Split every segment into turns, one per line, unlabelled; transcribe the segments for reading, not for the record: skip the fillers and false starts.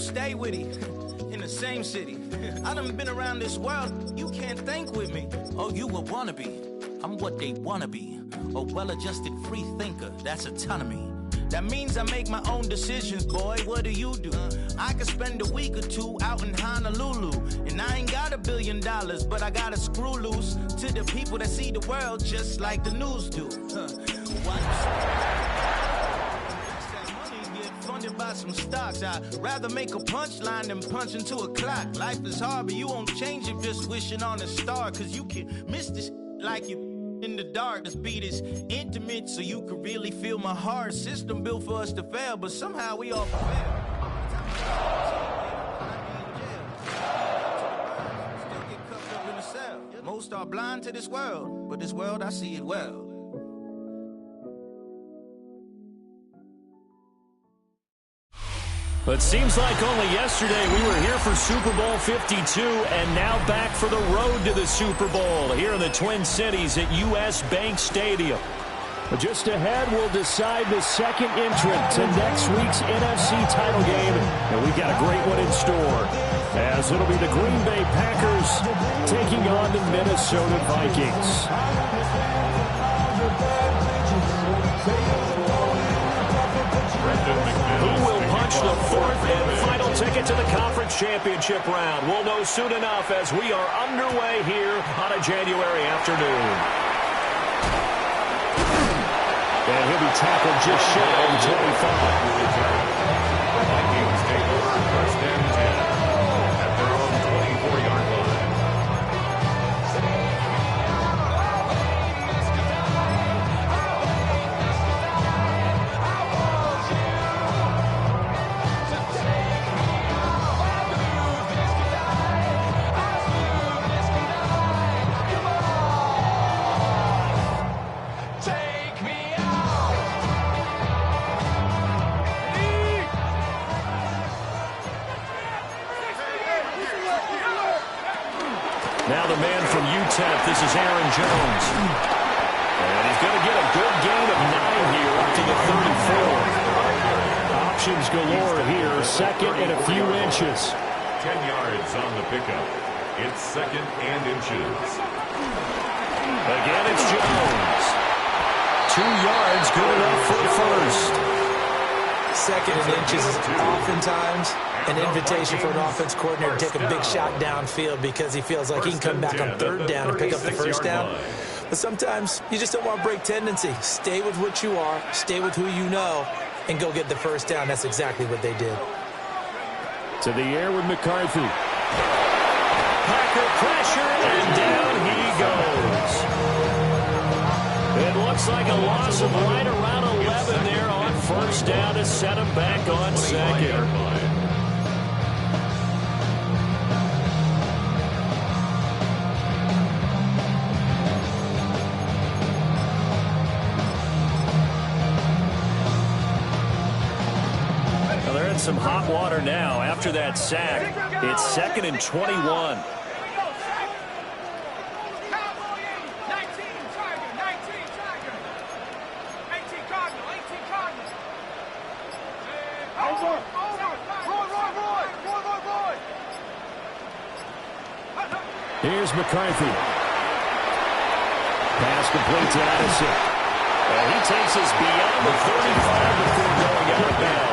stay with him in the same city. I done been around this world, you can't think with me. Oh, you a wannabe, I'm what they wanna be. A well-adjusted free thinker, that's autonomy. That means I make my own decisions, boy, what do you do? I could spend a week or two out in Honolulu, and I ain't got $1 billion, but I got a screw loose to the people that see the world just like the news do. Funded by some stocks. I'd rather make a punchline than punch into a clock. Life is hard, but you won't change it just wishing on a star, cause you can miss this like you in the dark. This beat is intimate, so you can really feel my heart. System built for us to fail, but somehow we all prevail. Still get cuffed up in a cell. Most are blind to this world, but this world I see it well.
But seems like only yesterday we were here for Super Bowl 52 and now back for the road to the Super Bowl here in the Twin Cities at U.S. Bank Stadium. But just ahead, we'll decide the second entrant to next week's NFC title game. And we've got a great one in store, as it'll be the Green Bay Packers taking on the Minnesota Vikings. Who will punch the fourth and final ticket to the conference championship round? We'll know soon enough as we are underway here on a January afternoon. And he'll be tackled just shy of the 25. Vikings take over first and 10 at their own 24-yard line. Now the man from UTEP, this is Aaron Jones. And he's going to get a good gain of 9 here up to the 34. Options galore here, second and a few inches.
10 yards on the pickup. It's second and inches.
Again, it's Jones. 2 yards, good enough for the first.
Second and inches is oftentimes an invitation for an offense coordinator to take a big shot downfield because he feels like he can come back on third down and pick up the first down. But sometimes you just don't want to break tendency. Stay with what you are, stay with who you know, and go get the first down. That's exactly what they did.
To the air with McCarthy. Packer pressure, and down he goes. It looks like a loss of right around 11 there on first down to set him back on second. Some hot water now after that sack. It's second and 21. Here's McCarthy. Pass complete to Addison. And he takes us beyond the 35 before going out of bounds.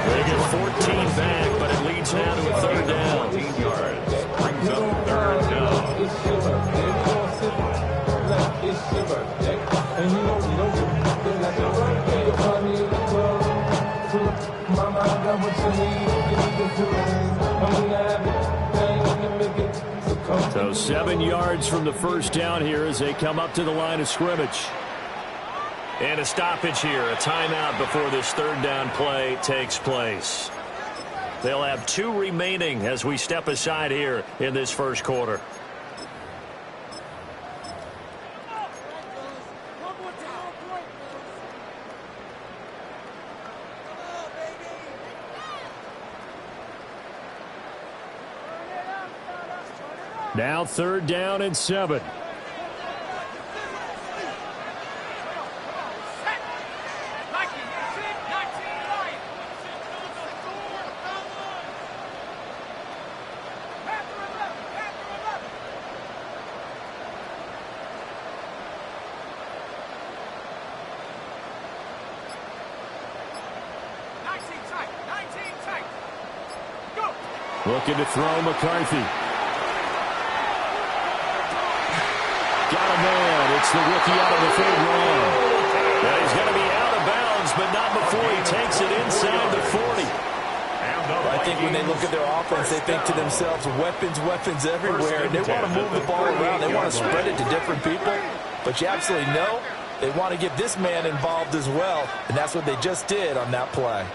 They get 14 back, but it leads now to a third down. 14 yards. Brings up third down. So 7 yards from the first down here as they come up to the line of scrimmage. And a stoppage here, a timeout before this third down play takes place. They'll have 2 remaining as we step aside here in this first quarter. Now third down and 7. Looking to throw McCarthy. Got a man. It's the rookie out of the third round. Well, he's going to be out of bounds, but not before he takes it inside the 40.
I think when they look at their offense, they think to themselves, weapons, weapons everywhere. And they want to move the ball around. They want to spread it to different people. But you absolutely know they want to get this man involved as well. And that's what they just did on that play.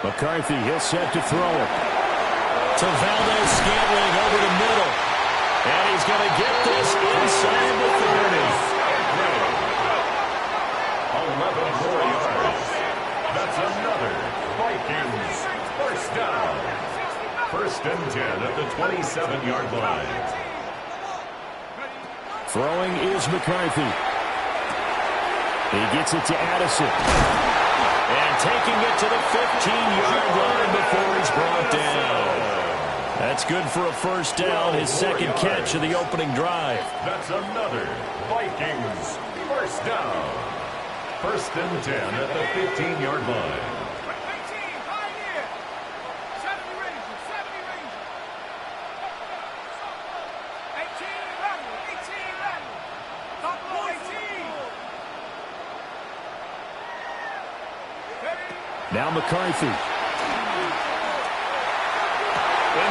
McCarthy, he'll set to throw it. To Valdes-Scantling over the middle. And he's going to get this inside the 30.
11 more yards. That's another Vikings first down. 1st and 10 at the 27-yard line.
Throwing is McCarthy. He gets it to Addison. And taking it to the 15-yard line before he's brought down. That's good for a first down, his second catch of the opening drive.
That's another Vikings first down. 1st and 10 at the 15-yard line.
Now McCarthy. And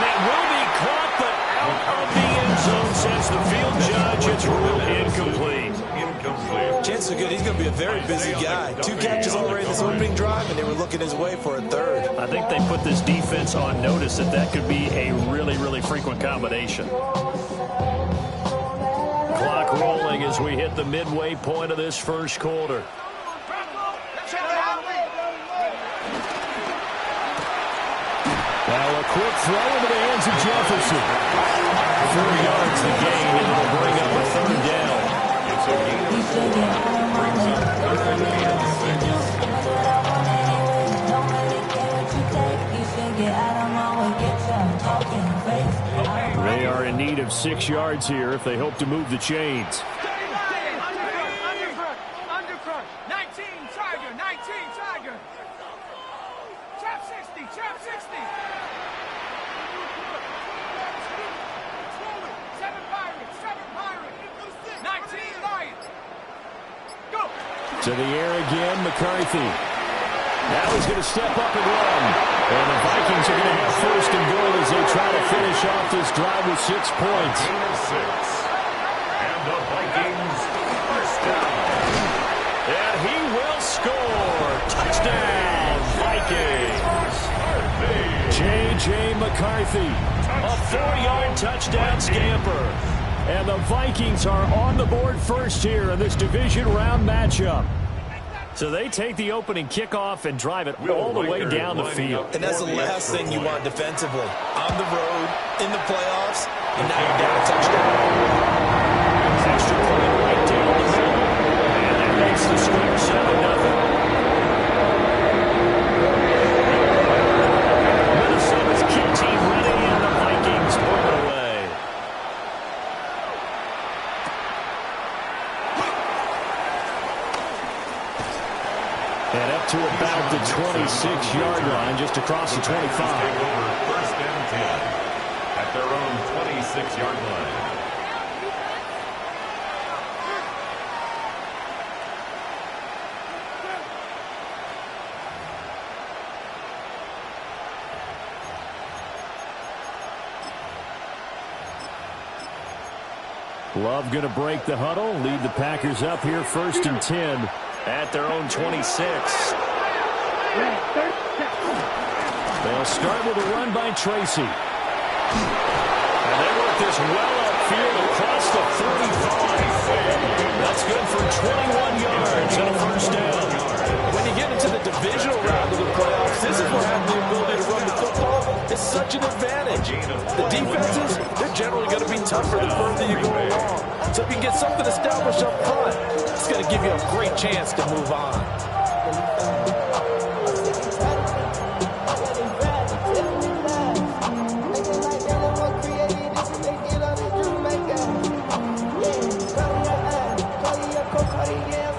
that will be caught, but out of the end zone, says the field judge. It's ruled incomplete.
Chances are good he's going to be a very busy guy. 2 catches already in this opening drive, and they were looking his way for a third.
I think they put this defense on notice that that could be a really, really frequent combination. Clock rolling as we hit the midway point of this first quarter. Now a quick throw into the hands of Jefferson. 4 yards the gain, and it'll bring up a third down.
It's a gain of 4. Brings up 3rd and 6.
They are in need of 6 yards here if they hope to move the chains. To the air again, McCarthy. Now he's going to step up and run. And the Vikings are going to have 1st and goal as they try to finish off this drive with 6 points.
Gain of 6. And the Vikings first down.
And he will score. Touchdown, Vikings. J.J. McCarthy. A 4-yard touchdown scamper. And the Vikings are on the board first here in this division round matchup. So they take the opening kickoff and drive it all the way down the field.
And that's the last thing you want defensively. On the road, in the playoffs, and now you're down a touchdown.
Extra point right down the middle. And that makes the score 7-0. Minnesota's key team ready, and the Vikings pull it away. And up to about the 26-yard line, just across the 25.
Take over 1st and 10 at their own 26-yard line.
Love going to break the huddle, lead the Packers up here 1st and 10 at their own 26. They'll start with a run by Tracy. And they work this well upfield across the 35. That's good for 21 yards and a first down.
When you get into the divisional round of the playoffs, this is what having the ability to run the football is such an advantage. The defenses, they're generally going to be tougher the further you go along. So if you can get something established up front, it's going to give you a great chance to move on.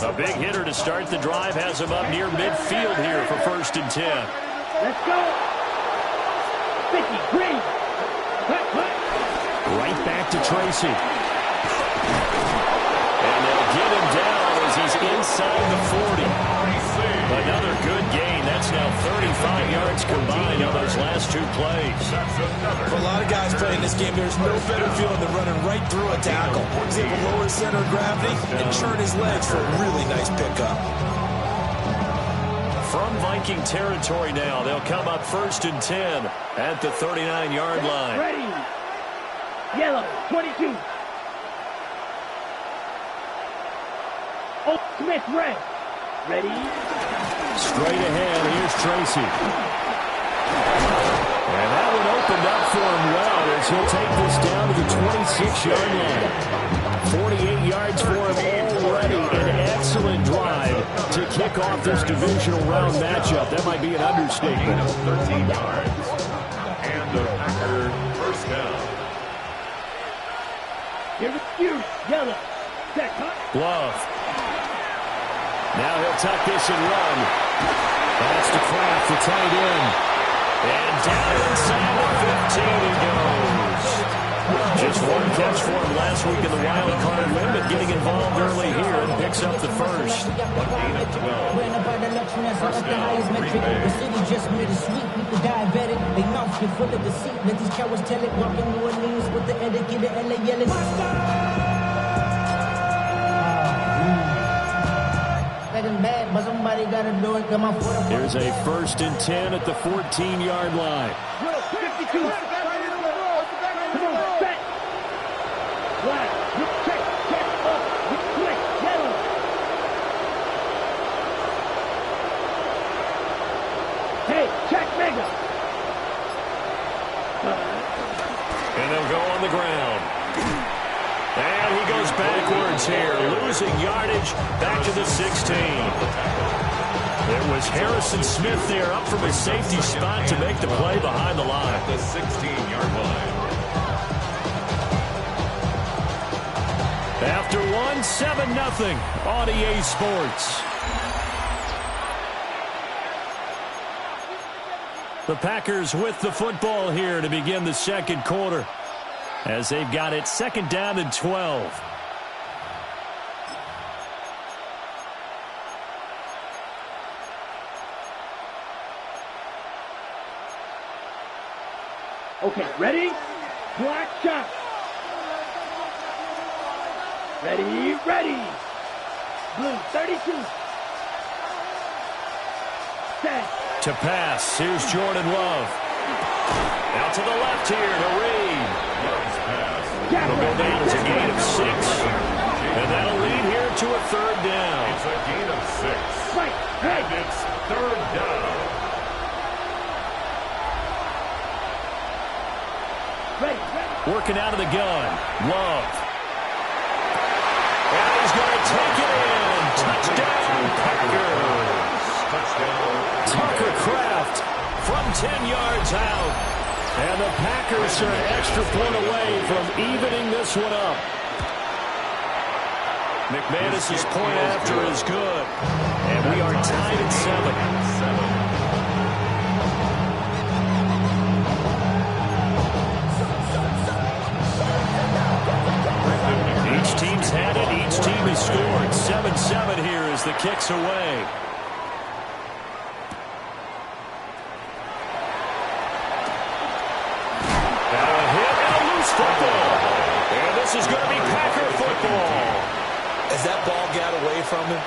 A big hitter to start the drive has him up near midfield here for 1st and 10.
Let's go.
back to Tracy. And they'll get him down as he's inside the 40. Another good gain. That's now 35 yards combined on those last two plays.
For a lot of guys playing this game, there's no better feeling than running right through a tackle. He's able to lower his center of gravity and turn his legs for a really nice pickup.
From Viking territory now, they'll come up 1st and 10 at the 39-yard line.
Ready. Yellow, 22. Oh, Smith, red. Ready.
Straight ahead, here's Tracy. And that one opened up for him well as he'll take this down to the 26-yard line. 48 yards for him already. An excellent drive to kick off this divisional round matchup. That might be an understatement.
13 yards. And the Packer first down.
Here is you, yellow. Set, cut.
Love. Now he'll tuck this and run. That's to Kraft, the tight end. And down inside the 15 he goes. Just one catch for him last week in the wild card win, but getting involved early here and picks up the first.
First down, Green Bay.
The city just made it sweet. People diabetic. They mouths get full of deceit. Let these cowards tell it. Walking New Orleans with the etiquette and LA yelling. Bad, but somebody gotta do it. Come on,
here's a 1st and 10 at the 14-yard line.
52. Come on, set. Right. Check, up. Quick, yellow. Hey, check, mega.
And they'll go on the ground. And he goes backwards here, losing yardage back to the 16. It was Harrison Smith there up from his safety spot to make the play behind the line.
The 16-yard line.
After one, 7-0 on EA Sports. The Packers with the football here to begin the second quarter, as they've got it 2nd down and 12.
Okay, ready? Black shot. Ready, ready. Blue, 32. Set.
To pass, here's Jordan Love. Out to the left here to Reed. It'll go down as a gain of 6. And that'll lead here to a 3rd down.
It's a gain of 6.
Right, right.
And it's 3rd down.
Ready, ready.
Working out of the gun. Love. And he's going to take it in. Touchdown, Packers.
Touchdown.
Tucker Kraft from 10 yards out. And the Packers are an extra point away from evening this one up. McManus's point after is good. And we are tied at 7. Each team's had it. Each team has scored. 7-7 here as the kick's away. Now a hit and a loose football. And this is going to be Packer football.
As that ball got away from him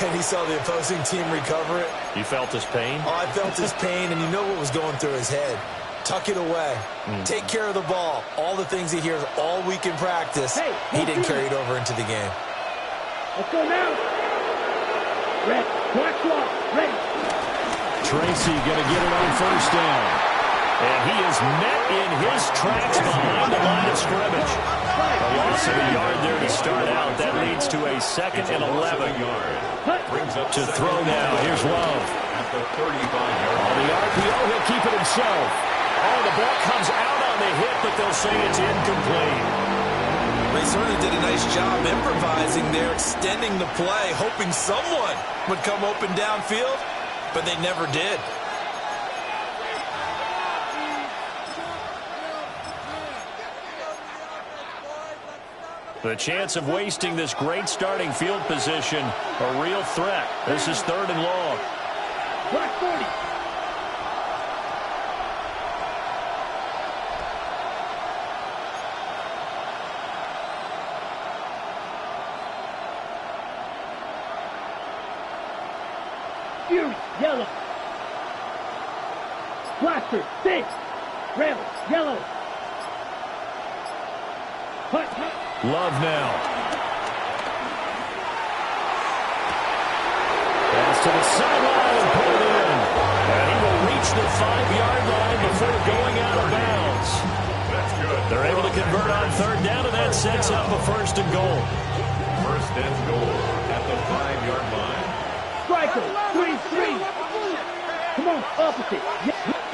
and he saw the opposing team recover it.
You felt his pain?
Oh, I felt his pain, and you know what was going through his head. Tuck it away. Take care of the ball. All the things he hears all week in practice, he didn't carry it over into the game.
Let's go now. Red, black clock, ready.
Tracy going to get it on 1st down. And he is met in his tracks behind the line of scrimmage. A loss of a yard there to start out. That leads to a 2nd and 11.
Brings up
To throw now. Here's Love.
at the 35-yard
On the RPO, he'll keep it himself. Oh, the ball comes out on the hit, but they'll say it's incomplete.
They certainly did a nice job improvising there, extending the play, hoping someone would come open downfield, but they never did.
The chance of wasting this great starting field position, a real threat. This is 3rd and long.
Black 40. Fury, yellow. Blaster, 6. Rebel, yellow. Hut, hut.
Love now. Pass to the sideline and put it in. And he will reach the 5-yard line before going out of bounds.
That's good.
They're able to convert on 3rd down, and that sets up a 1st and goal.
1st and goal at the 5-yard line.
Striker, 3-3. Come on, opposite.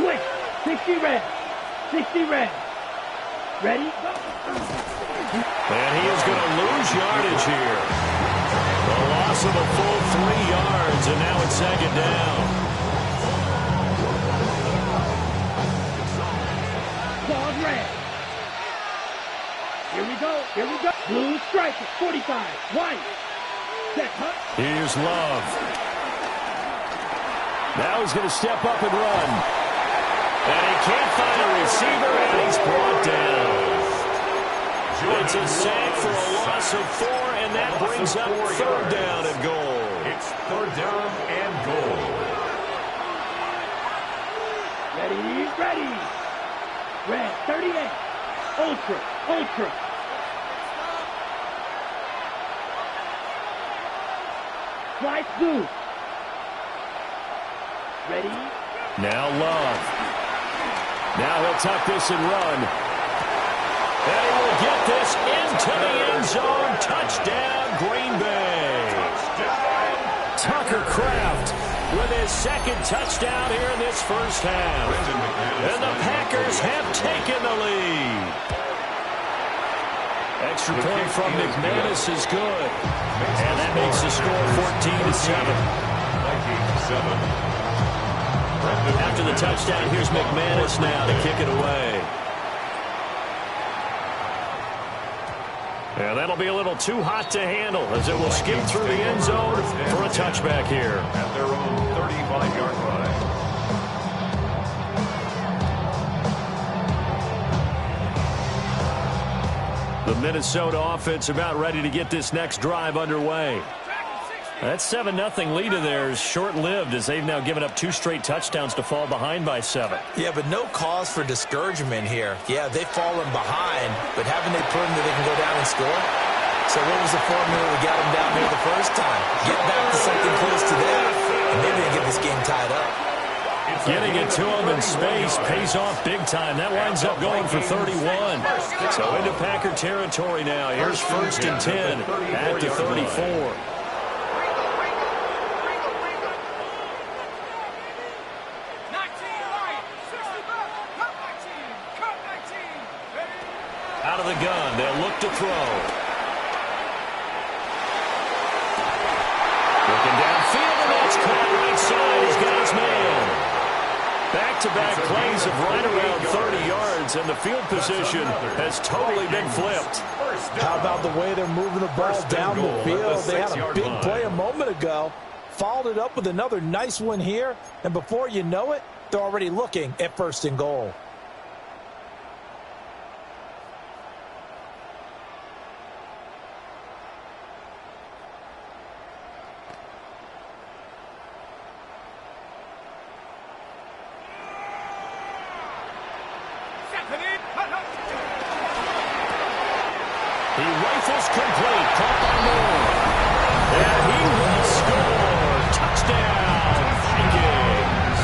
Switch. 60 red. 60 red. Ready? Go.
And he is going to lose yardage here. The loss of a full 3 yards, and now it's 2nd down.
Ball red. Here we go. Here we go. Blue striker, 45. White. Set, hut.
Here's Love. Now he's going to step up and run. And he can't find a receiver, and he's brought down. It's a sack for a loss of 4, and that brings up 3rd down and goal.
It's 3rd down and goal.
Ready, ready. Red, 38. Ultra, ultra. Slice blue. Ready?
Now Love. Now he'll tuck this and run. And he will get this into the end zone. Touchdown, Green Bay. Tucker Kraft with his 2nd touchdown here in this 1st half. And the Packers have taken the lead. Extra point from McManus is good. And that makes the score 14-7. After the touchdown, here's McManus now to kick it away. And that'll be a little too hot to handle as it will skip through the end zone for a touchback here.
At their own 35-yard line.
The Minnesota offense about ready to get this next drive underway. That 7-0 lead of theirs short-lived as they've now given up 2 straight touchdowns to fall behind by 7.
Yeah, but no cause for discouragement here. Yeah, they've fallen behind, but haven't they proven that they can go down and score? So what was the formula that got them down there the first time? Get back to something close to that, and maybe they get this game tied up.
Getting it to him in space pays off big time. That winds up going for 31. So into Packer territory now. Here's 1st and 10 at the 34. Out of the gun, they'll look to throw. Looking downfield, and that's caught right side. He's got his man. Back-to-back plays of right around 30 yards, and the field position has totally been flipped.
How about the way they're moving the ball down the field? They had a big play a moment ago, followed it up with another nice one here, and before you know it, they're already looking at 1st and goal.
He rifles complete, caught by Moore. And he will score. Touchdown, Vikings.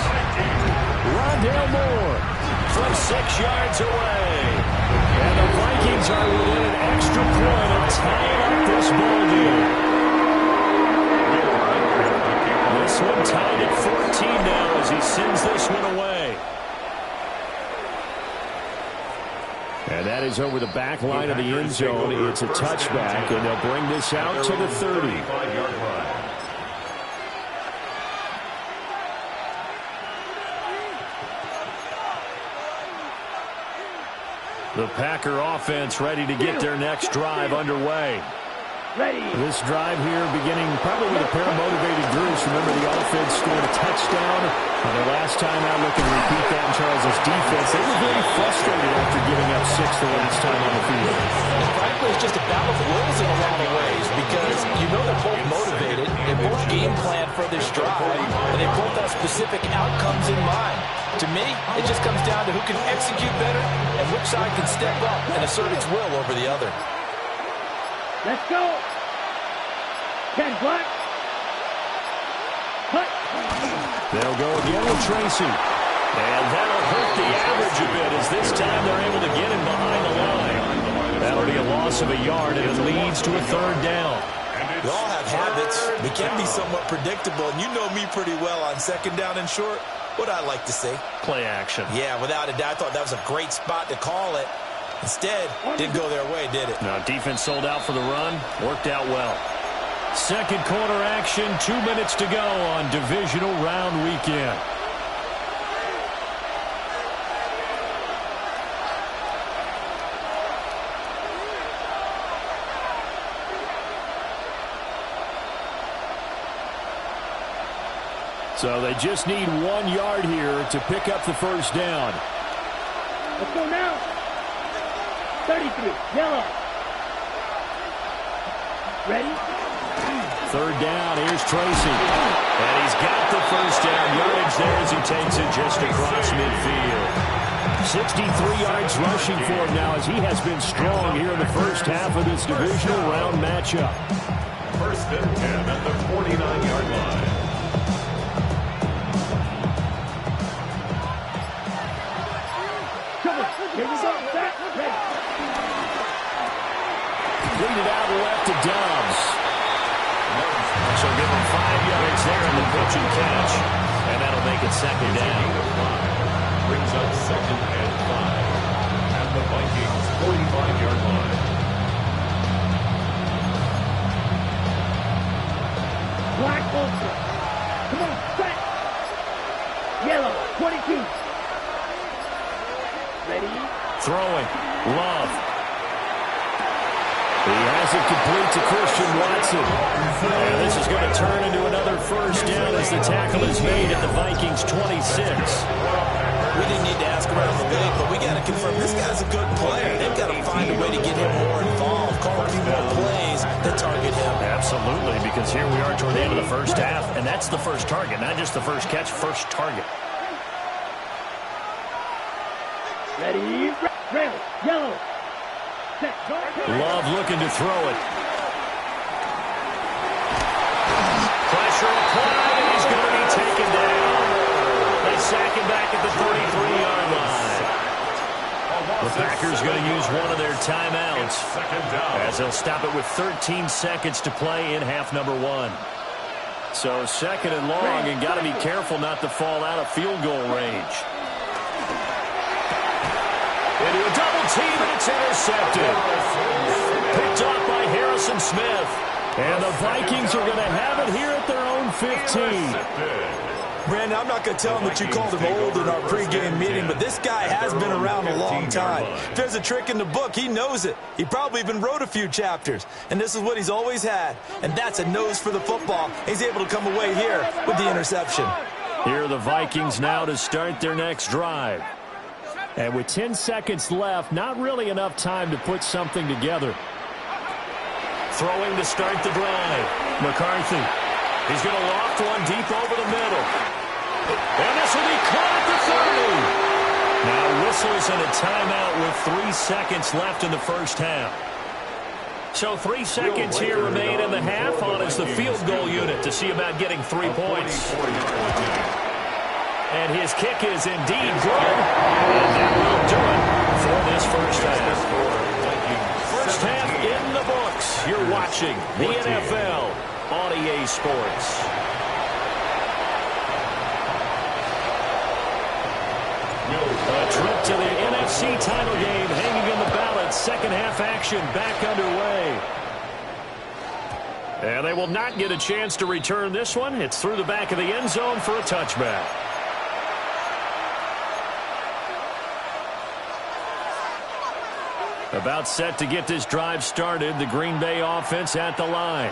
Rondale Moore from 6 yards away. And the Vikings are within an extra point of tying up this ball game. This one tied at 14 now as he sends this one away. And that is over the back line of the end zone. It's a touchback, and they'll bring this out to the 30. The Packer offense ready to get their next drive underway.
Ready.
This drive here beginning probably with a pair of motivated groups. Remember, the offense scored a touchdown. Their last time out, looking to repeat that in Charles' defense. They were very frustrated after giving up 6 the last time on the field.
Frankly, it's just a battle of wills in a lot of ways because you know they're both motivated. They both game plan for this drive, and they both have specific outcomes in mind. To me, it just comes down to who can execute better and which side can step up and assert its will over the other.
Let's go. 10 block. Cut.
They'll go again with Tracy. And that'll hurt the average a bit as this time they're able to get him behind the line. That'll be a loss of a yard, and it leads to a 3rd down.
We all have habits. We can be somewhat predictable, and you know me pretty well on 2nd down and short. What I like to say?
Play action.
Yeah, without a doubt, I thought that was a great spot to call it. Instead, didn't go their way, did it?
No, defense sold out for the run. Worked out well. 2nd quarter action, 2 minutes to go on divisional round weekend. So they just need 1 yard here to pick up the 1st down.
Let's go now. 33, yellow. Ready?
3rd down, here's Tracy. And he's got the 1st down yardage there as he takes it just across midfield. 63 yards rushing for him now as he has been strong here in the first half of this divisional round matchup.
1st and 10 at the 49-yard line.
Here we go. Back. Ready.
Lead it out left to Dobbs. So give him 5 yards there in the pitch and catch. And that'll make it 2nd down.
Brings up 2nd and 5. At the Vikings 45-yard line.
Black ultra. Come on, set. Yellow, 22. Ready?
Throwing. Love. He has it complete to Christian Watson. And this is going to turn into another 1st down as the tackle is made at the Vikings 26.
We didn't need to ask around the league, but we got to confirm this guy's a good player. They've got to find a way to get him more involved, call a few more plays that target him.
Absolutely, because here we are toward the end of the first half, and that's the first target, not just the first catch, first target.
Ready? Red, yellow. Set.
Love looking to throw it. Pressure applied, and he's going to be taken down. They sack him back at the 33-yard line. The Packers going to use one of their timeouts as they'll stop it with 13 seconds to play in half number 1. So 2nd and long, and got to be careful not to fall out of field goal range. Into a double team, and it's intercepted. Picked off by Harrison Smith. And the Vikings are going to have it here at their own 15.
Brandon, I'm not going to tell him that you called him old in our pregame meeting, but this guy has been around a long time. If there's a trick in the book, he knows it. He probably even wrote a few chapters. And this is what he's always had. And that's a nose for the football. He's able to come away here with the interception.
Here are the Vikings now to start their next drive. And with 10 seconds left, not really enough time to put something together. Throwing to start the drive. McCarthy. He's going to loft one deep over the middle. And this will be caught at the 30. Now whistles and a timeout with 3 seconds left in the first half. So 3 seconds here remain in the half on as the field goal unit to see about getting 3 points. And his kick is indeed good. And that will do it for this first half. First half in the books. You're watching the NFL on EA Sports. A trip to the NFC title game hanging in the balance. Second half action back underway. And they will not get a chance to return this one. It's through the back of the end zone for a touchback. About set to get this drive started. The Green Bay offense at the line.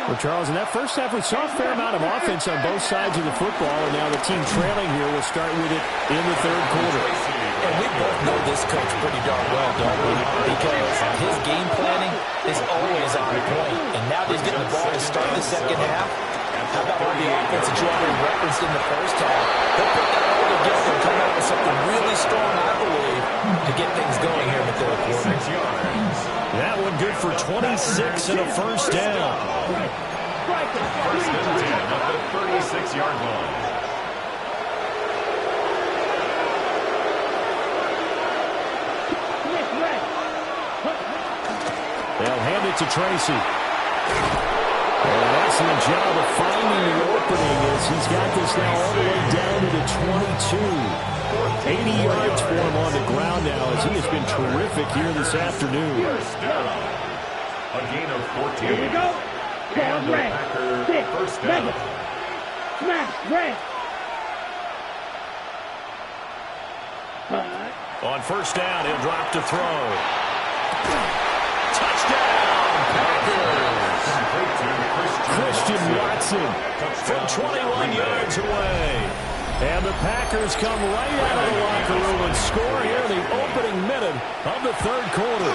Well, Charles, in that first half, we saw a fair amount of offense on both sides of the football, and now the team trailing here will start with it in the third quarter.
And we both know this coach pretty darn well, don't we? Because his game planning is always on point. And now that he's getting the ball to start the second half, how about all the offense that you already referenced in the first half? They'll put that all together and come out with something really strong, I believe, to get things going here in the third quarter.
That one good for 26 and a first down.
First and 10 at the 36-yard line.
They'll hand it to Tracy. An excellent job of finding the opening as he's got this now all the way down to the 22. 80 yards for him on the ground now as he has been terrific here this afternoon.
A gain of 14.
Here we go.
And the Packer first down.
Smash, red.
On first down, he'll drop to throw. Touchdown, Packers! Christian Watson from 21 yards away. And the Packers come right out of the locker room and score here in the opening minute of the third quarter.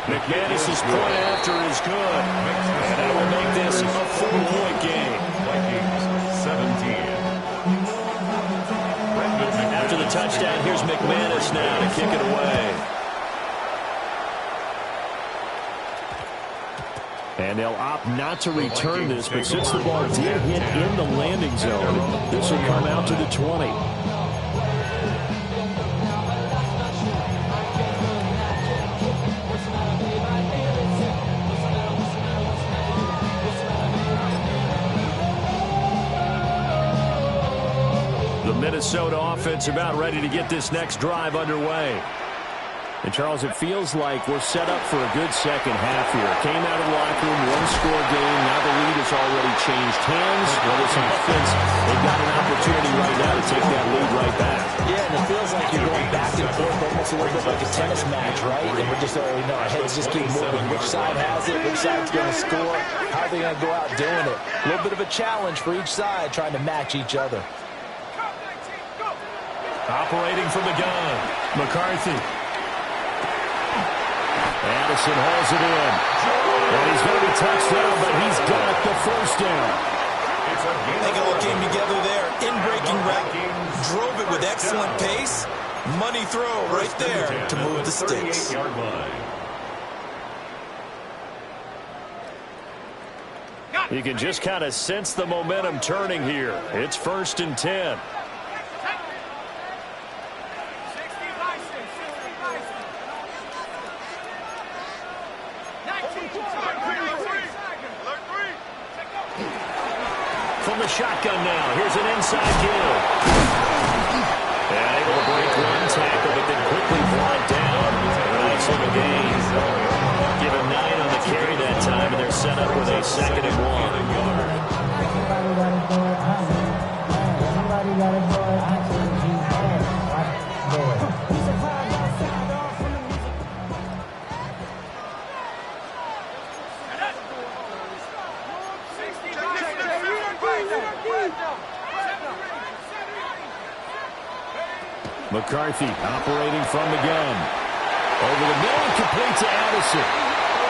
McManus's point after is good. And that will make this a 4-point game.
Vikings 17.
After the touchdown, here's McManus now to kick it away. And they'll opt not to return this, but since the ball did hit in the landing zone, this will come out to the 20. The Minnesota offense about ready to get this next drive underway. And, Charles, it feels like we're set up for a good second half here. Came out of the locker room, one-score game. Now the lead has already changed hands. Well, this offense, they've got an opportunity right now to take that lead right back.
Yeah, and it feels like you're going back and forth almost a little bit like a tennis match, right? And we're just already know our heads just keep moving. Which side has it? Which side's going to score? How are they going to go out doing it? A little bit of a challenge for each side trying to match each other.
Operating from the gun, McCarthy. Addison hauls it in. And he's going to be touchdown, but he's got the first down.
They all came together there. In-breaking route. Drove it with excellent pace. Money throw right there to move the sticks.
You can just kind of sense the momentum turning here. It's 1st and 10. From the shotgun now, here's an inside give. And able to break one tackle, but then quickly brought down. Nice little gain. Give him 9 on the carry that time, and they're set up with a 2nd and 1. McCarthy operating from the gun. Over the middle, complete to Addison.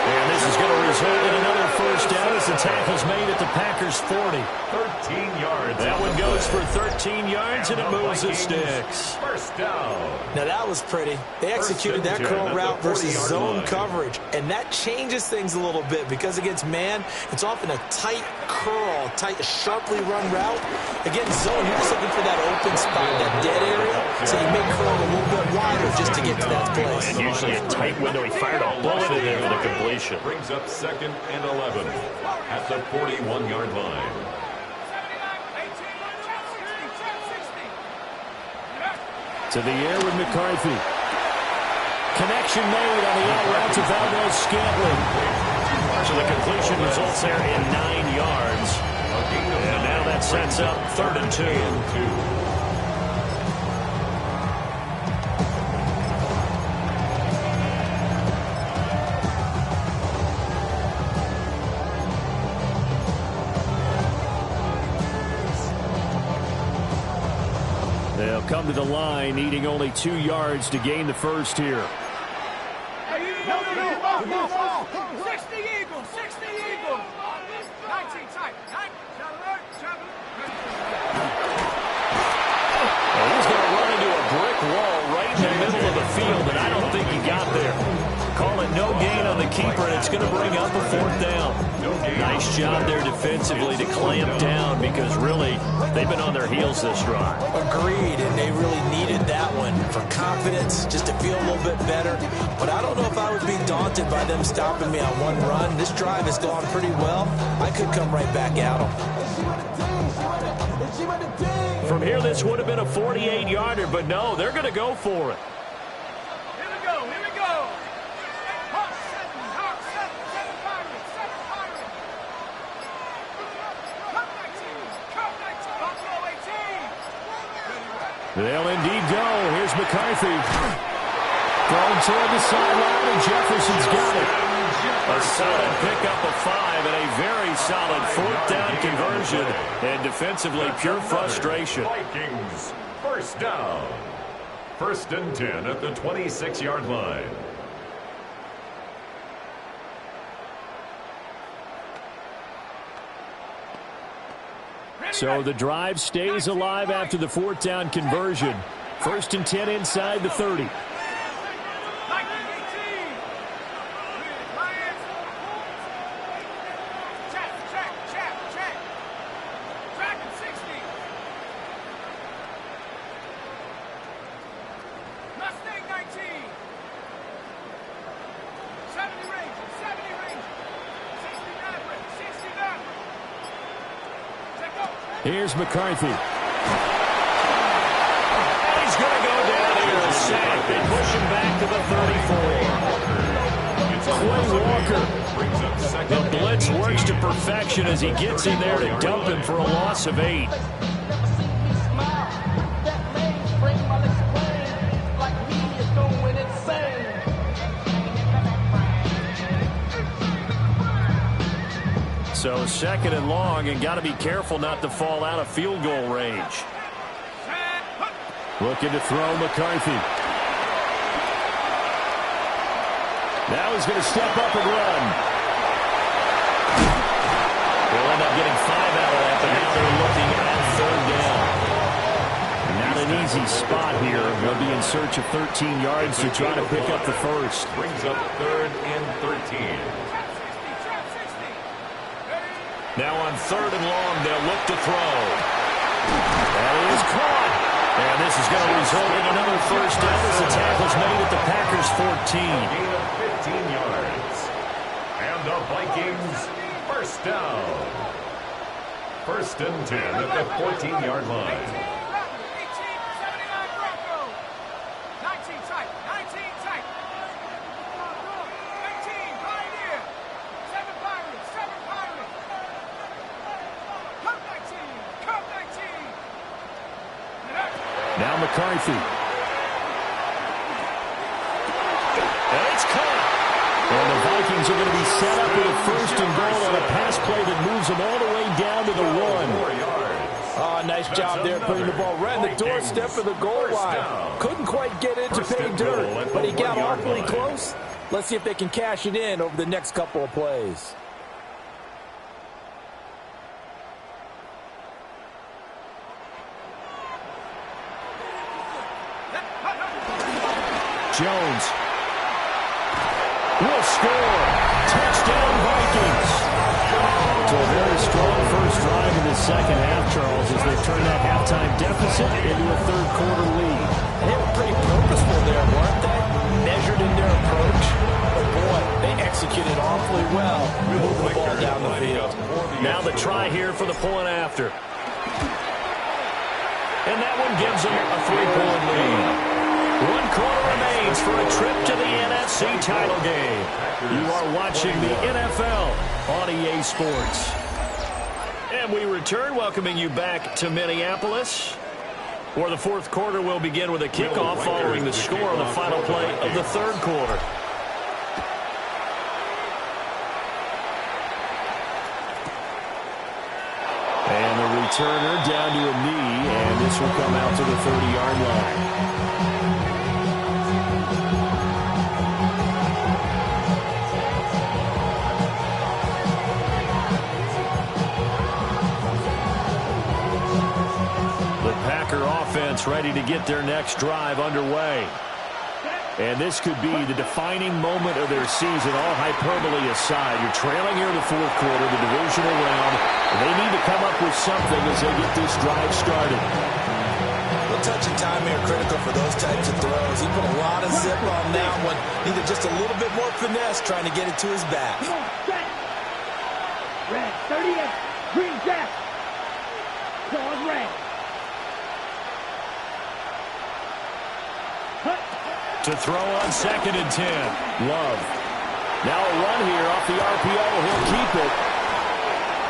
And this is going to result in another first down as the tackle's made at the Packers' 40.
13 yards.
That one goes for 13 yards, and it moves the sticks.
First down.
Now, that was pretty. They executed that curl route versus zone coverage, and that changes things a little bit because against man, it's often a tight curl, tight, sharply run route. Against zone, you're just looking for that open spot, that dead area, so you make curl a little bit wider just to get to that place.
And usually a tight window. He fired a bullet in there with a completion.
Brings up 2nd and 11 at the 41-yard line.
To the air with McCarthy. Connection made on the out route to Valdez-Scantling. So the completion results there in 9 yards. And now that sets up 3rd and 2. They'll come to the line, needing only 2 yards to gain the first here.
60 Eagles, 60 Eagles. 19 tight.
He's going to run into a brick wall right in the middle of the field, and I don't think he got there. Call it no gain on the keeper, and it's going to bring up a 4th down. Nice job there defensively to clamp down because, really, they've been on their heels this drive.
Agreed, and they really needed that one for confidence, just to feel a little bit better. But I don't know if I would be daunted by them stopping me on one run. This drive has gone pretty well. I could come right back at them.
From here, this would have been a 48-yarder, but no, they're going to go for it.
Here we go. Hawk 7 Pirates. Cup 19, Buffalo 18.
They'll indeed go. Here's McCarthy. Thrown toward the sideline, and Jefferson's got it. A solid pickup of 5 and a very solid 4th down conversion. And defensively, pure frustration.
Vikings, first down. 1st and 10 at the 26-yard line.
So the drive stays alive after the 4th down conversion. 1st and 10 inside the 30. Here's McCarthy. He's going to go down here and sack. They push him back to the 34. Quay Walker. The blitz works to perfection as he gets in there to dump him for a loss of 8. So 2nd and long, and got to be careful not to fall out of field goal range. Looking to throw McCarthy. Now he's going to step up and run. They'll end up getting 5 out of that, but now they're looking at 3rd down. Not an easy spot here. They'll be in search of 13 yards to try to pick up the first.
Brings up 3rd and 13.
Now on 3rd and long, they'll look to throw. That is caught. And this is going to result in another first down as the tackle's made at the Packers' 14.
Gain of 15 yards. And the Vikings, first down. 1st and 10 at the 14-yard line.
Now McCarthy. And it's caught. And the Vikings are going to be set up with a 1st and goal on a pass play that moves them all the way down to the 1.
Oh, nice job there putting the ball right in the doorstep of the goal line. Couldn't quite get it to pay dirt, but he got awfully close. Let's see if they can cash it in over the next couple of plays.
Jones will score. Touchdown, Vikings. So a very strong first drive in the second half, Charles, as they turn that halftime deficit into a 3rd quarter lead.
They were pretty purposeful there, weren't they? Measured in their approach. But boy, they executed awfully well, moving the ball down the field.
Now the try here for the point after. And that one gives them a 3-point lead. 1 quarter remains for a trip to the NFC title game. You are watching the NFL on EA Sports. And we return, welcoming you back to Minneapolis, where the 4th quarter will begin with a kickoff following the score on the final play of the 3rd quarter. And the returner down to a knee, and this offense will come out to the 30-yard line. Offense ready to get their next drive underway. And this could be the defining moment of their season, all hyperbole aside. You're trailing here in the fourth quarter, the divisional round, and they need to come up with something as they get this drive started.
Well, touch and time here critical for those types of throws. He put a lot of zip on that one. Needed just a little bit more finesse trying to get it to his back.
Red, 38, green jack. Claws red.
To throw on 2nd and 10. Love. Now a run here off the RPO. He'll keep it.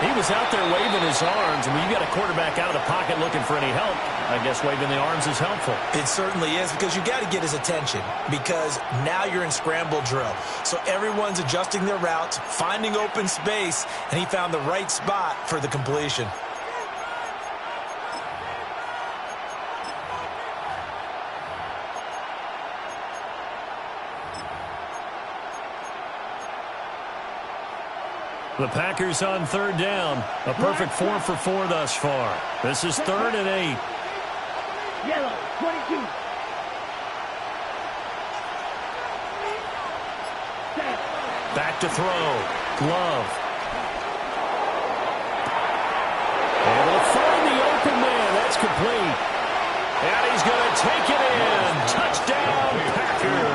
He was out there waving his arms, and when you got a quarterback out of the pocket looking for any help, I guess waving the arms is helpful.
It certainly is, because you got to get his attention, because now you're in scramble drill. So everyone's adjusting their routes, finding open space, and he found the right spot for the completion.
The Packers on 3rd down. A perfect 4 for 4 thus far. This is 3rd and 8.
Yellow, 22.
Back to throw. Glove. Able to find the open man. That's complete. And he's going to take it in. Touchdown, Packers.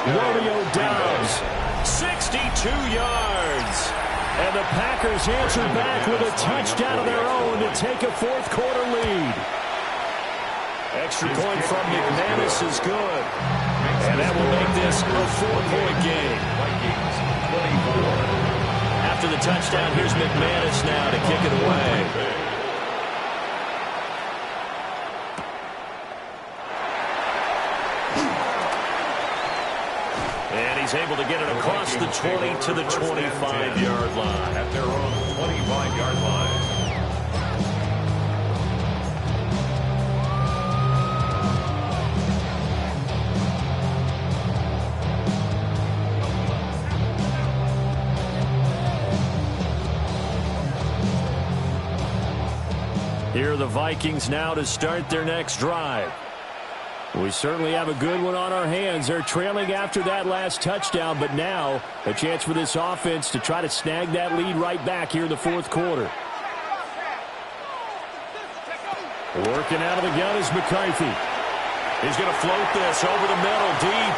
Romeo Doubs. 62 yards. And the Packers answer back with a touchdown of their own to take a fourth quarter lead. Extra point from McManus is good. And that will make this a 4-point game. After the touchdown, here's McManus now to kick it away. He's able to get it across the 20 to the 25-yard line.
At their own 25-yard line.
Here are the Vikings now to start their next drive. We certainly have a good one on our hands. They're trailing after that last touchdown, but now a chance for this offense to try to snag that lead right back here in the fourth quarter. Working out of the gun is McCarthy. He's going to float this over the middle, deep.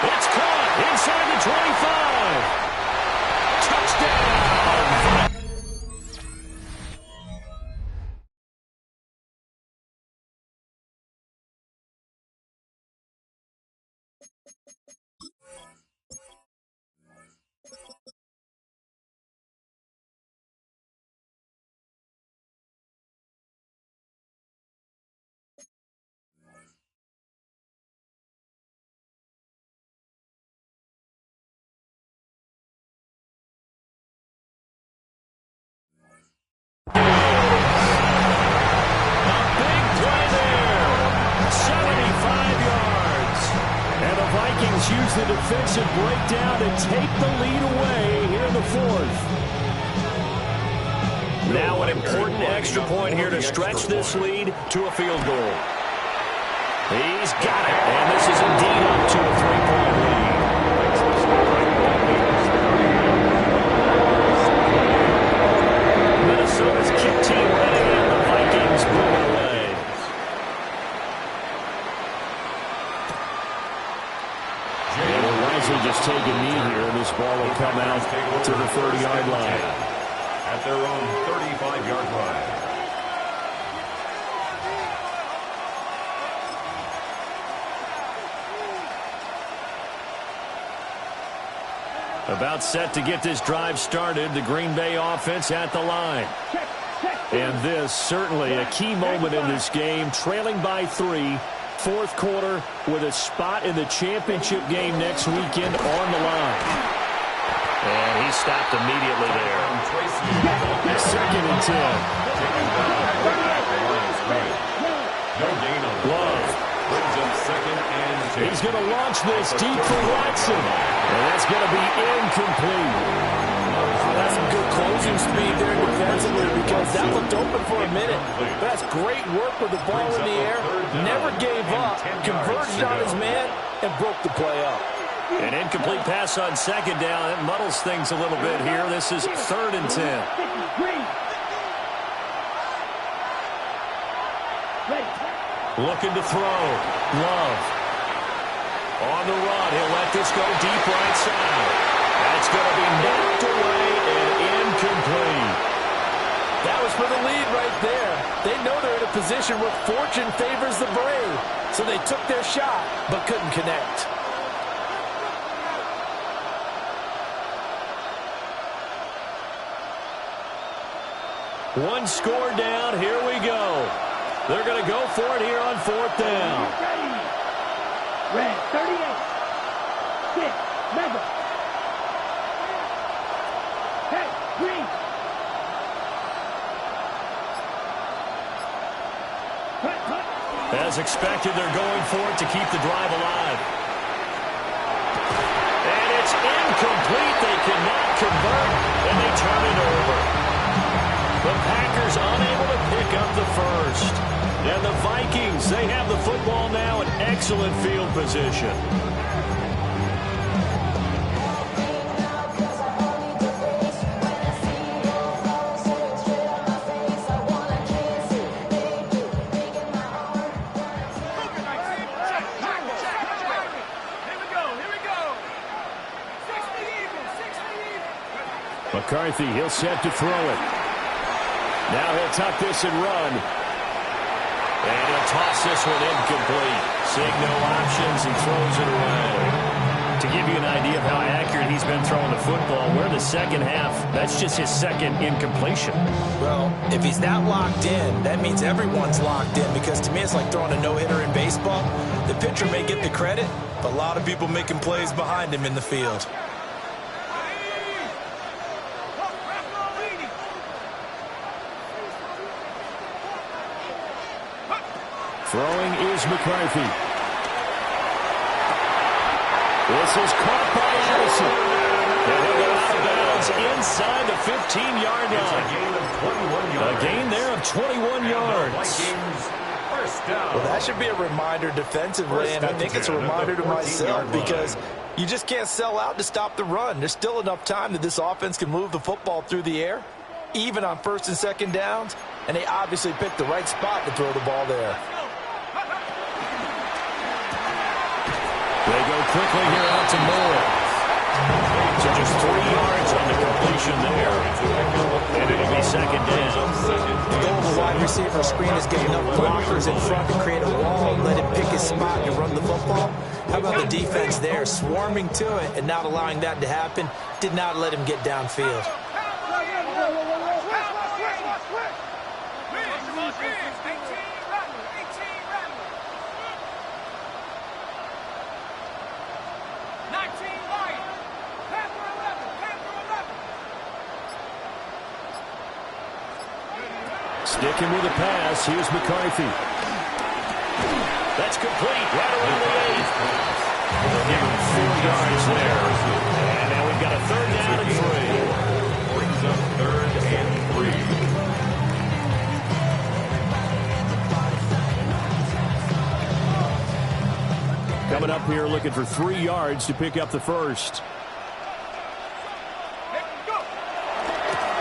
It's caught inside the 25. Touchdown! Use the defensive breakdown to take the lead away here in the fourth. Now an important extra point here to stretch this lead to a field goal. He's got it, and this is indeed up to a 3-point lead. Minnesota's kick team ready, and the Vikings move away. Just take a knee here, and this ball will come out to the 30-yard line.
At their own 35-yard line.
About set to get this drive started, the Green Bay offense at the line. And this certainly a key moment in this game, trailing by 3. Fourth quarter with a spot in the championship game next weekend on the line. And he stopped immediately there. 2nd and 10.
No gain on
Love.
Brings him 2nd and 10.
He's going to launch this deep for Watson. And that's going to be incomplete.
That's some good closing speed there defensively because that looked open for a minute. But that's great work with the ball in the air. Never gave up, converged on his man, and broke the play up.
An incomplete pass on 2nd down. It muddles things a little bit here. This is 3rd and 10. Looking to throw. Love. On the run. He'll let this go deep right side. That's going to be knocked away and incomplete.
That was for the lead right there. They know they're in a position where fortune favors the brave. So they took their shot, but couldn't connect.
One score down. Here we go. They're going to go for it here on 4th down.
Red 38. 6. Mega. Hey, green.
As expected, they're going for it to keep the drive alive. And it's incomplete. They cannot convert, and they turn it over. The Packers unable to pick up the first. And the Vikings, they have the football now in excellent field position. McCarthy, he'll set to throw it. Now he'll tuck this and run. And he'll toss this one incomplete. Seeing no options, he throws it away. To give you an idea of how accurate he's been throwing the football, we're in the 2nd half. That's just his 2nd incompletion.
Well, if he's that locked in, that means everyone's locked in because to me it's like throwing a no-hitter in baseball. The pitcher may get the credit, but a lot of people making plays behind him in the field.
Throwing is McCarthy. This is caught by Addison. And he'll go out of bounds inside the 15-yard line. A gain there of 21 yards.
Well, that should be a reminder defensively, and I think it's a reminder to myself because you just can't sell out to stop the run. There's still enough time that this offense can move the football through the air, even on 1st and 2nd downs, and they obviously picked the right spot to throw the ball there.
They go quickly here out to Moore. So just 3 yards on the completion there. And it'll be 2nd down.
The goal of a wide receiver screen is get enough blockers in front to create a wall and let him pick his spot to run the football. How about the defense there, swarming to it and not allowing that to happen? Did not let him get downfield.
Sticking with the pass, here's McCarthy. That's complete, right around the 8. They'll give him 4 yards there. And now we've got a 3rd down and 3.
Brings up 3rd and 3.
Coming up here looking for 3 yards to pick up the first.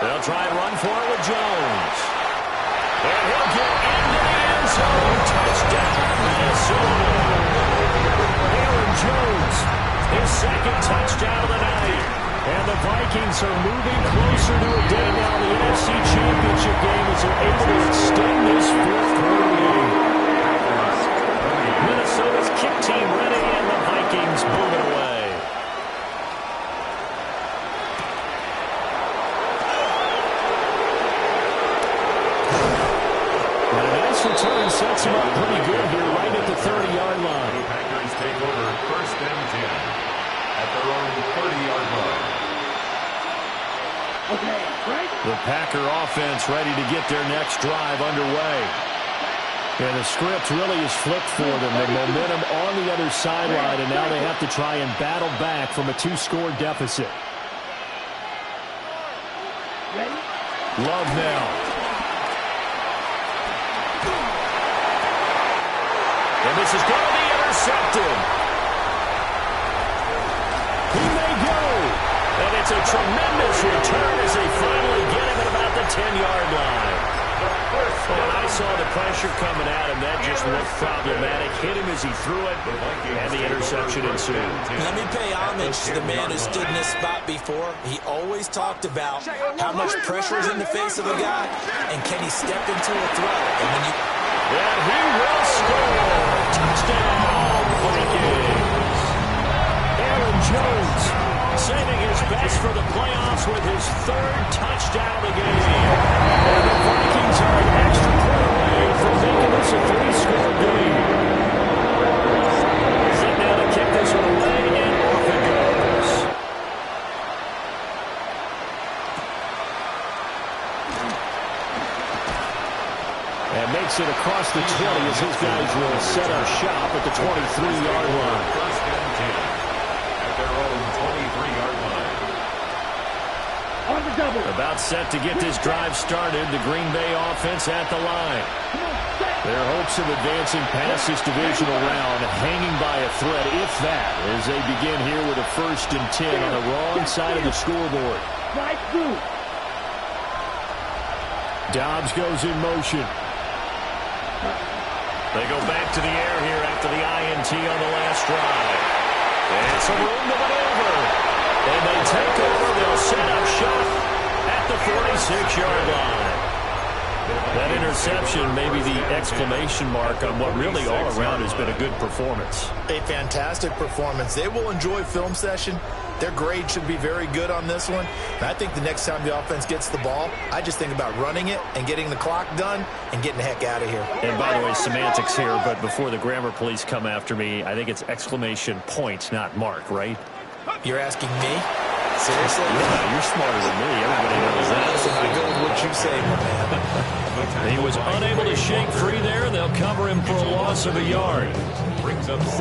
They'll try and run for it with Jones. And he'll get into the end zone. Touchdown, Minnesota. Aaron Jones, his 2nd touchdown of the night. And the Vikings are moving closer to a day now in the NFC Championship game as they're able to extend this 4th quarter lead. Minnesota's kick team ready, and the Vikings moving away. Return sets him up pretty good here right at the 30-yard line.
The Packers take over 1st and 10 at their own 30-yard line.
Okay, right?
The Packer offense ready to get their next drive underway. And the script really is flipped for them. The momentum on the other sideline, and now they have to try and battle back from a 2-score deficit. Love now. And this is going to be intercepted. He may go. And it's a tremendous return as they finally get him at about the 10-yard line. When I saw the pressure coming at him, that just looked problematic. Hit him as he threw it, and the interception ensued.
Let me pay homage to the man who stood in this spot before. He always talked about how much pressure is in the face of a guy, and can he step into a throw. And when you...
And he will score. Touchdown, Vikings. Aaron Jones saving his best for the playoffs with his 3rd touchdown of the game. And the Vikings are an extra point away from making this a 3-score game. Set now to kick this one away, and off it goes. And makes it across the 20 as his guys will set up shop at the 23-yard line.
First and 10 at their own 23-yard line.
On the double.
About set to get this drive started, the Green Bay offense at the line. Their hopes of advancing past this divisional round hanging by a thread, if that, as they begin here with a 1st and 10 on the wrong side of the scoreboard.
Right through.
Dobbs goes in motion. They go back to the air here after the INT on the last drive. It's a room to maneuver. And they take over. They'll set up shop at the 46-yard line. That interception may be the exclamation mark on what really all around has been a good performance.
A fantastic performance. They will enjoy film session. Their grade should be very good on this one. And I think the next time the offense gets the ball, I just think about running it and getting the clock done and getting the heck out of here.
And by the way, semantics here, but before the grammar police come after me, I think it's exclamation point, not mark, right?
You're asking me? Seriously?
Yeah, you're smarter than me. Everybody knows that.
Listen, I go with what you say, my man.
He was unable to shake free there. They'll cover him for a loss of a yard.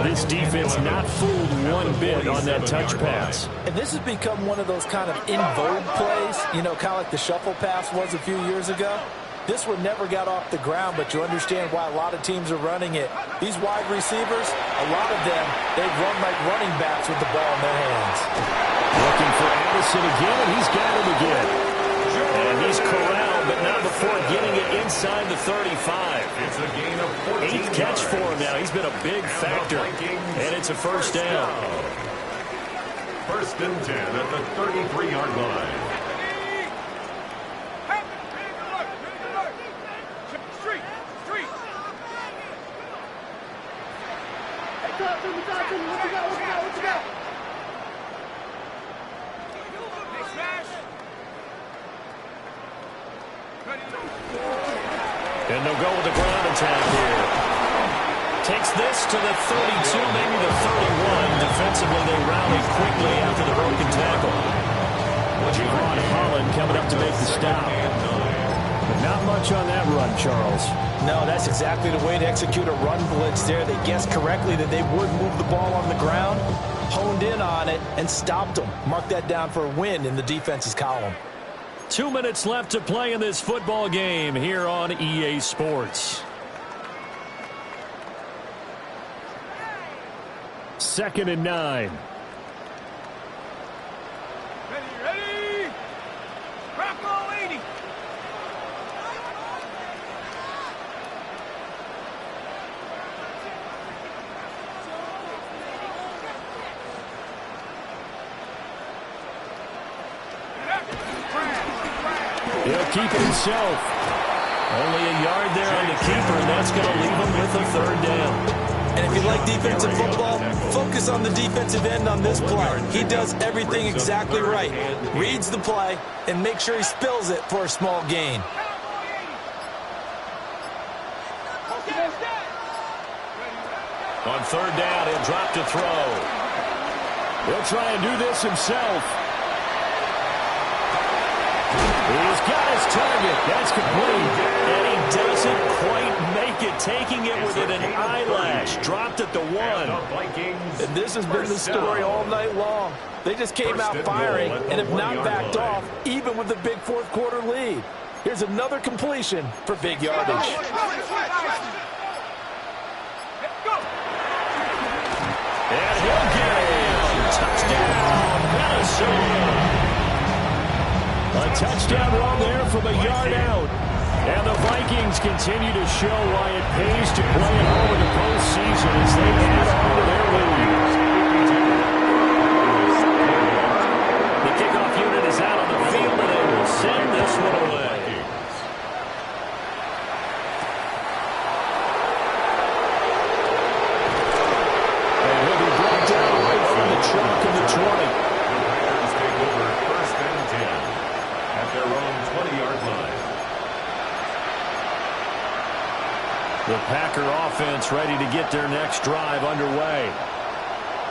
This defense not fooled one bit on that touch pass.
And this has become one of those kind of in vogue plays, you know, kind of like the shuffle pass was a few years ago. This one never got off the ground, but you understand why a lot of teams are running it. These wide receivers, a lot of them, they've run like running backs with the ball in their hands.
Looking for Addison again, and he's got him again. And he's corralled, but not before getting it inside the 35.
It's a gain of 14
8th catch for him now. He's been a big factor. And it's a first down.
1st and 10 at the 33-yard line.
What you got?
And they'll go with the ground attack here. Takes this to the 32, maybe the 31. Defensively, they rallied quickly after the broken tackle. Javon Holland coming up to make the stop. But not much on that run, Charles.
No, that's exactly the way to execute a run blitz there. They guessed correctly that they would move the ball on the ground, honed in on it, and stopped them. Mark that down for a win in the defense's column.
2 minutes left to play in this football game here on EA Sports. 2nd and 9.
Ready? Crack all 80.
He'll keep it himself. Only a yard there on the keeper, and that's going to leave him with a 3rd down.
And if you like defensive football, focus on the defensive end on this play. He does everything exactly right. Reads the play and make sure he spills it for a small gain.
On 3rd down, he'll drop to throw. He'll try and do this himself. He's got his target. That's complete. And he doesn't quite make it, taking it within an eyelash. Dropped at the 1.
And this has been the story all night long. They just came out firing and have not backed off, even with the big fourth-quarter lead. Here's another completion for big yardage.
And he'll get it. Touchdown, Minnesota. A touchdown run there from a yard out. And the Vikings continue to show why it pays to play at home in the postseason as they add on to their lead. The kickoff unit is out on the field, and they will send this one away. And he'll be brought down right from the chalk of the 20.
Bears take over 1st and 10 at their own 20-yard line.
The Packer offense ready to get their next drive underway.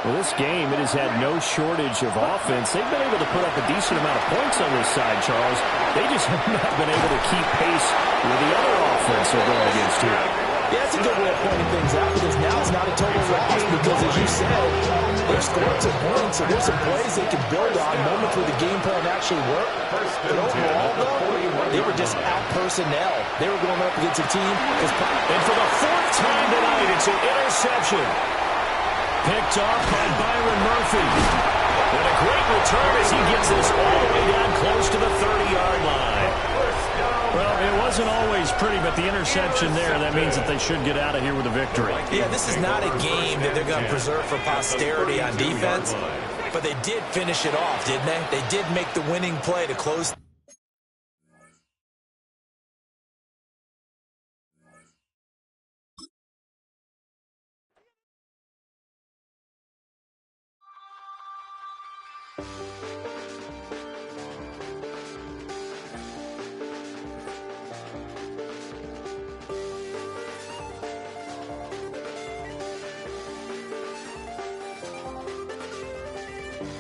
Well, this game, it has had no shortage of offense. They've been able to put up a decent amount of points on this side, Charles. They just have not been able to keep pace with the other offense they're going against here.
Yeah, that's a good way of pointing things out because now it's not a total loss because, as you said, they've scored some points, so there's some plays they can build on, moments where the game plan actually worked. But overall, though, they were just out personnel. They were going up against a team.
And for the 4th time tonight, it's an interception. Picked off by Byron Murphy. And a great return as he gets this all the way down close to the 30-yard line. Well, it wasn't always pretty, but the interception there, that means that they should get out of here with a victory.
Yeah, this is not a game that they're going to preserve for posterity on defense, but they did finish it off, didn't they? They did make the winning play to close.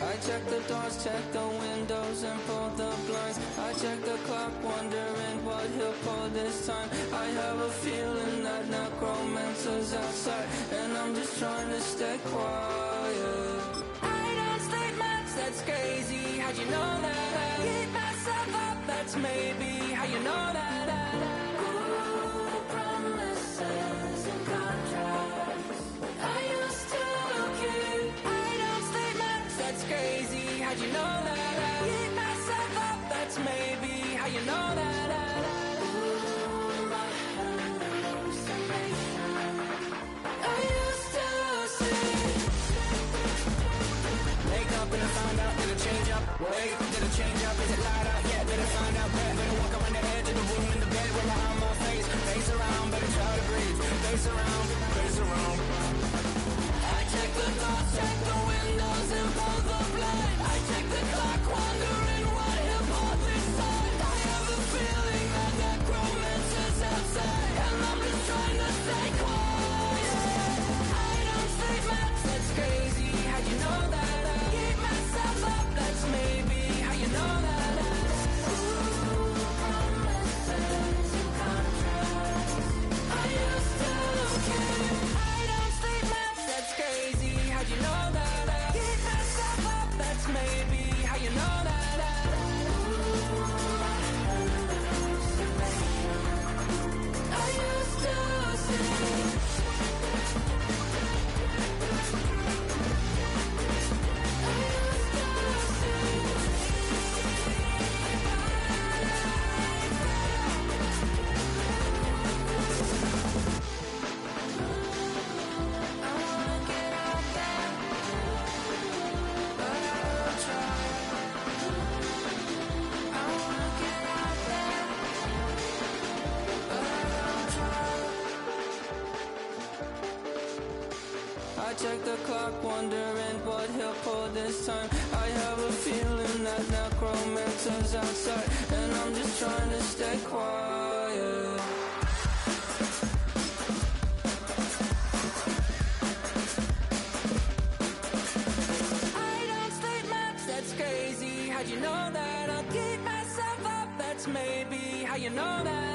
I check the doors, check the windows, and pull the blinds. I check the clock, wondering what he'll pull this time. I have a feeling that necromancer's outside, and I'm just trying to stay quiet. I don't state maps, that's crazy. How'd you know that? I keep myself up, that's maybe how you know that. Ooh, promises and contracts. I used to keep. I don't state maps, that's crazy. How'd you know that? I keep myself up, that's maybe how you know that. Ooh, my hallucination. I used to see. Wake up and I found out, did it change up? Wait, did it change up? Is it light out? Yeah, did it find out? Better walk around the edge of the room in the bed with my arm on my face. Face around, better try to breathe. Face around, face around. I check the doors, check the windows, and pull the blind. I check the clock, wondering what he'll pull this time. I have a feeling that necromancer's outside, and I'm just trying to stay quiet. I don't state maps, that's crazy. How'd you know that? I keep myself up, that's maybe how you know that. Ooh, promises and contracts. I used to keep. I don't state maps, that's crazy. How'd you know that? I keep myself up, that's maybe how you know that. Ooh, my hallucination. I used to see. I check the clock, wondering what he'll pull this time. I have a feeling that necromancer's outside, and I'm just trying to stay quiet. I don't state maps, that's crazy. How'd you know that? I'll keep myself up, that's maybe. How you know that?